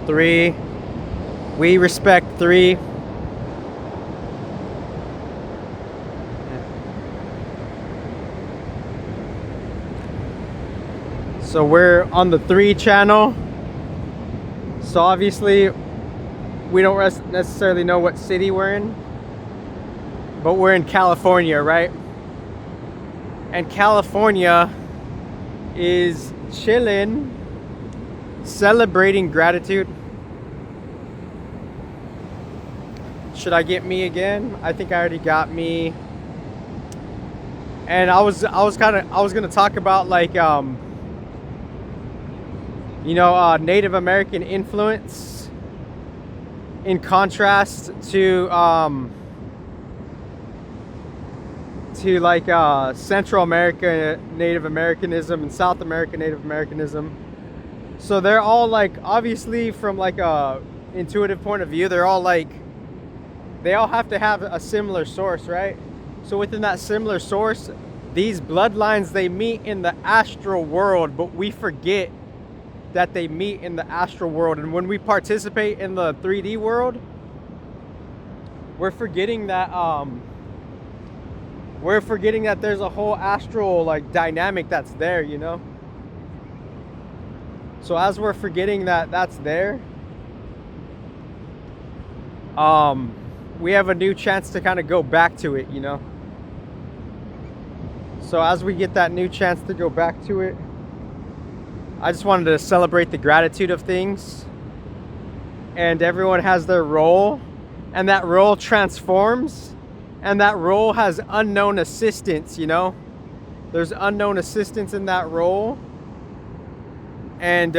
3. We respect 3. So we're on the 3 channel. So obviously we don't necessarily know what city we're in, but we're in California, right? And California is chilling, celebrating gratitude. Should I get me again? I think I already got me. And I was gonna talk about like Native American influence in contrast to like Central America Native Americanism and South America Native Americanism. So they're all like, obviously from like a intuitive point of view, they're all like, they all have to have a similar source, right? So within that similar source, these bloodlines, they meet in the astral world, but we forget that they meet in the astral world. And when we participate in the 3D world, we're forgetting that there's a whole astral like dynamic that's there, you know? So as we're forgetting that that's there, we have a new chance to kind of go back to it, you know? So as we get that new chance to go back to it, I just wanted to celebrate the gratitude of things. And everyone has their role, and that role transforms, and that role has unknown assistance, you know? There's unknown assistance in that role. And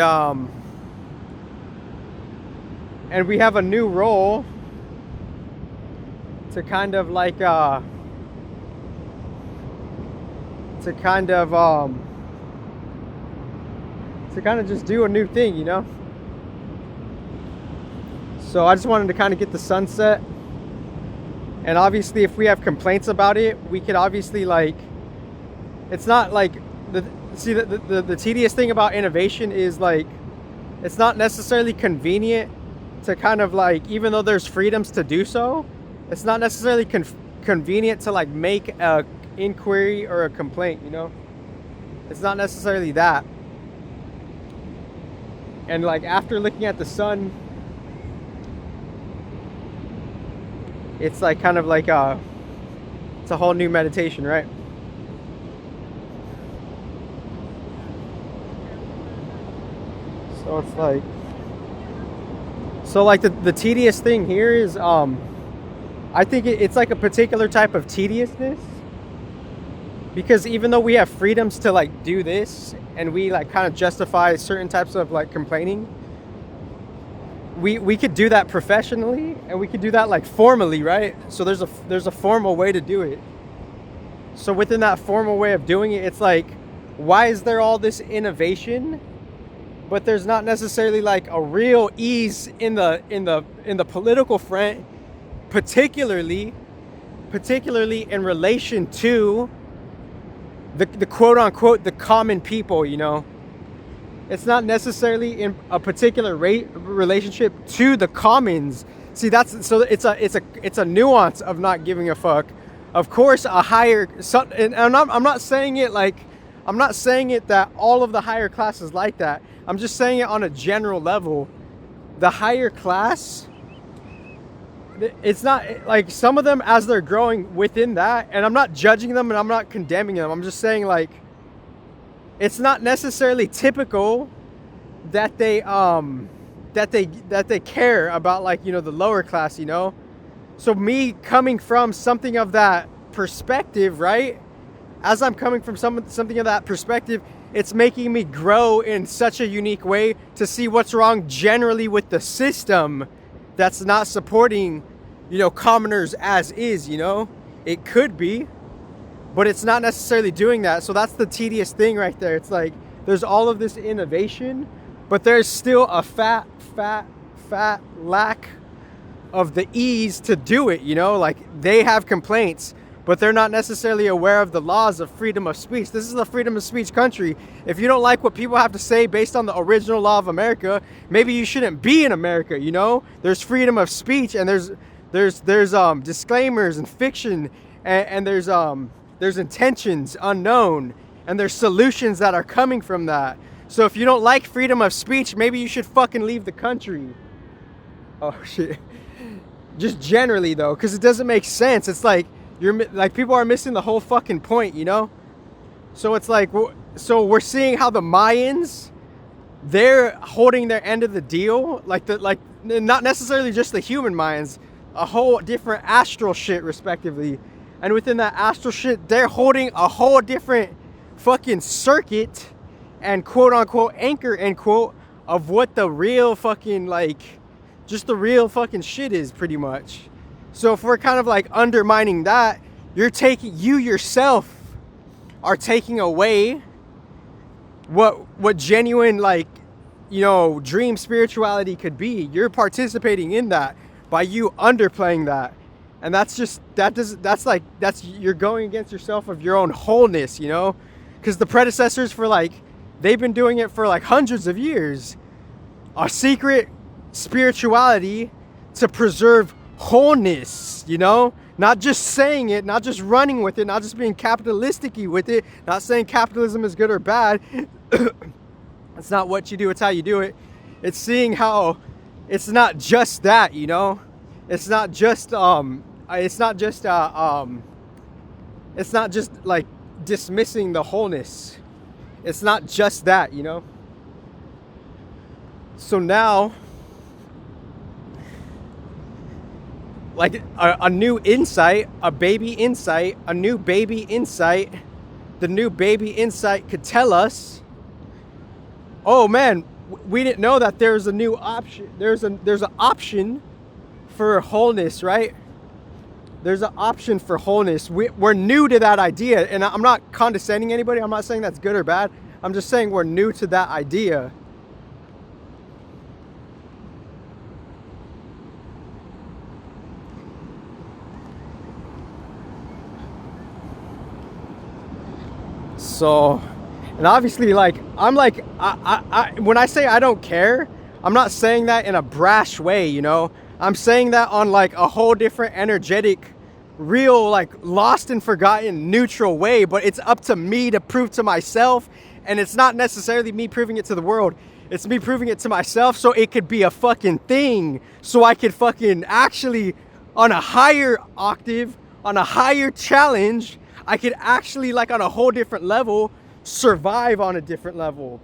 we have a new role to kind of like to kind of just do a new thing, you know? So I just wanted to kind of get the sunset. And obviously if we have complaints about it, we could obviously like, it's not like the tedious thing about innovation is like, it's not necessarily convenient to kind of like, even though there's freedoms to do so, it's not necessarily convenient to like make a inquiry or a complaint, you know? It's not necessarily that. And like after looking at the sun, it's like kind of like it's a whole new meditation, right? So it's like, so like the tedious thing here is I think it's like a particular type of tediousness, because even though we have freedoms to like do this and we like kind of justify certain types of like complaining, we could do that professionally and we could do that like formally, right? So there's a formal way to do it. So within that formal way of doing it, it's like, why is there all this innovation, but there's not necessarily like a real ease in the political front, particularly in relation to the quote unquote the common people, you know? It's not necessarily in a particular relationship to the commons. See, it's a nuance of not giving a fuck. Of course, and I'm not saying it that all of the higher classes like that. I'm just saying it on a general level. The higher class, it's not like some of them as they're growing within that, and I'm not judging them and I'm not condemning them. I'm just saying like, it's not necessarily typical that they care about like, you know, the lower class, you know? So me coming from something of that perspective, right? As I'm coming from something of that perspective, it's making me grow in such a unique way to see what's wrong generally with the system that's not supporting, you know, commoners as is, you know? It could be, but it's not necessarily doing that. So that's the tedious thing right there. It's like there's all of this innovation, but there's still a fat lack of the ease to do it, you know? Like they have complaints, but they're not necessarily aware of the laws of freedom of speech. This is a freedom of speech country. If you don't like what people have to say based on the original law of America, maybe you shouldn't be in America, you know? There's freedom of speech, and there's disclaimers and fiction, and there's intentions unknown, and there's solutions that are coming from that. So if you don't like freedom of speech, maybe you should fucking leave the country. Oh shit. Just generally though, because it doesn't make sense. It's like people are missing the whole fucking point, you know? So it's like, so we're seeing how the Mayans, they're holding their end of the deal, like not necessarily just the human Mayans, a whole different astral shit respectively. And within that astral shit, they're holding a whole different fucking circuit and quote unquote anchor end quote of what the real fucking just the real fucking shit is pretty much. So if we're kind of like undermining that, you yourself are taking away what genuine dream spirituality could be. You're participating in that by you underplaying that. And you're going against yourself of your own wholeness, you know? Because the predecessors they've been doing it for hundreds of years. A secret spirituality to preserve wholeness, you know? Not just saying it, not just running with it, not just being capitalistic-y with it, not saying capitalism is good or bad. It's not what you do, it's how you do it. It's seeing how it's not just that, you know? It's not just dismissing the wholeness. It's not just that, you know? So now, a new insight, a baby insight, a new baby insight, the new baby insight could tell us, oh man, we didn't know that there's a new option. There's an option for wholeness, right? There's an option for wholeness. We're new to that idea, and I'm not condescending anybody. I'm not saying that's good or bad. I'm just saying we're new to that idea. So, and obviously, when I say I don't care, I'm not saying that in a brash way, you know? I'm saying that on a whole different energetic, real, lost and forgotten, neutral way, but it's up to me to prove to myself, and it's not necessarily me proving it to the world. It's me proving it to myself so it could be a fucking thing, so I could fucking actually, on a higher octave, on a higher challenge, I could actually, on a whole different level, survive on a different level.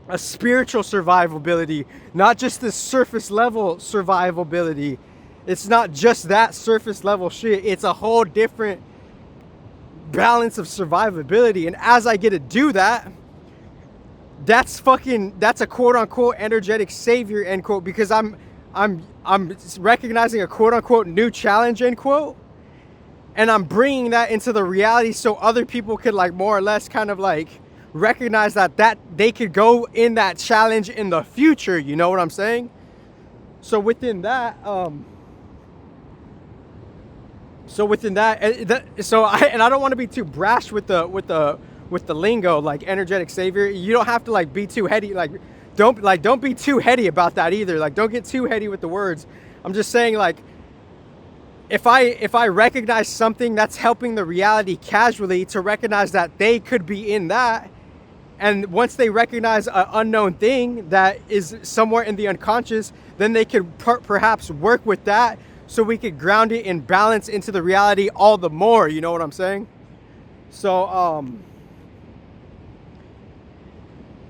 A spiritual survivability, not just the surface level survivability. It's not just that surface level shit. It's a whole different balance of survivability. And as I get to do that, that's a quote unquote energetic savior, end quote, because I'm recognizing a quote unquote new challenge, end quote. And I'm bringing that into the reality so other people could more or less kind of recognize that they could go in that challenge in the future. You know what I'm saying? So within that, I don't want to be too brash with the lingo, energetic savior. You don't have to be too heady. Don't be too heady about that either. Don't get too heady with the words. I'm just saying if I recognize something that's helping the reality casually, to recognize that they could be in that, and once they recognize an unknown thing that is somewhere in the unconscious, then they could perhaps work with that so we could ground it in balance into the reality all the more. You know what I'm saying? So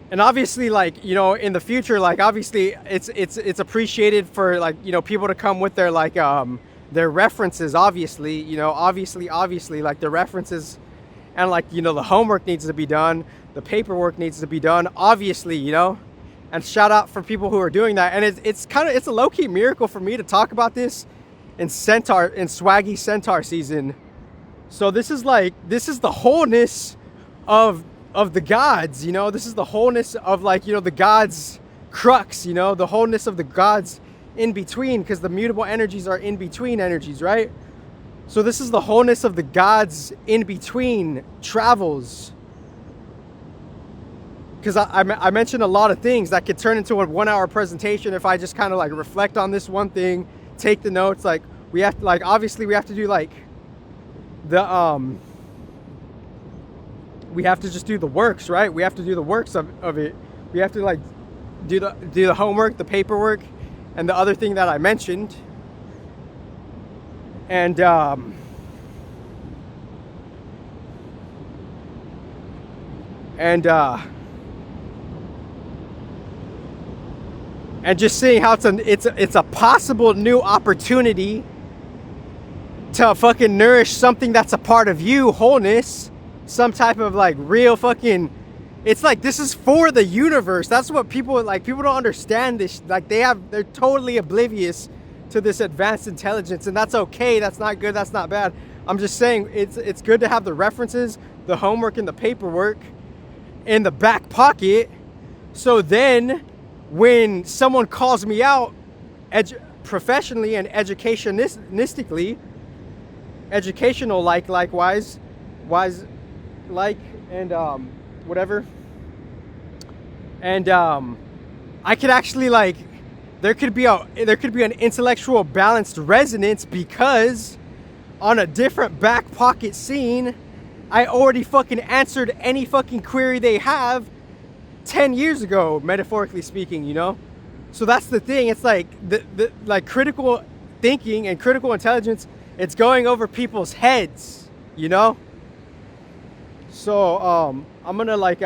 and obviously, in the future, obviously it's appreciated for people to come with their references, obviously, the references, and the homework needs to be done, the paperwork needs to be done, obviously, and shout out for people who are doing that. And it's a low-key miracle for me to talk about this in Swaggy Centaur season. So this is the wholeness of the gods, this is the wholeness of the gods crux, the wholeness of the gods in between, because the mutable energies are in between energies, right? So this is the wholeness of the gods in between travels. Because I mentioned a lot of things that could turn into a 1-hour presentation if I just kind of like reflect on this one thing, take the notes. Like we have to, like, obviously we have to do like the we have to just do the works, right? We have to do the works of it. We have to like do the homework, the paperwork, and the other thing that I mentioned. And just seeing how it's a possible new opportunity to fucking nourish something that's a part of you, wholeness, some type of like real fucking, it's like this is for the universe. That's what people like. People don't understand this. Like they're totally oblivious to this advanced intelligence, and that's okay. That's not good. That's not bad. I'm just saying it's good to have the references, the homework, and the paperwork in the back pocket. So then when someone calls me out professionally and educational likewise, and whatever, and I could actually like, there could be an intellectual balanced resonance, because on a different back pocket scene, I already fucking answered any fucking query they have 10 years ago, metaphorically speaking, you know? So that's the thing. It's like the like critical thinking and critical intelligence, it's going over people's heads, you know? So I'm gonna like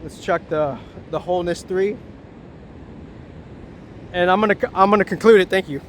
let's check the Wholeness 3, and I'm gonna conclude it. Thank you.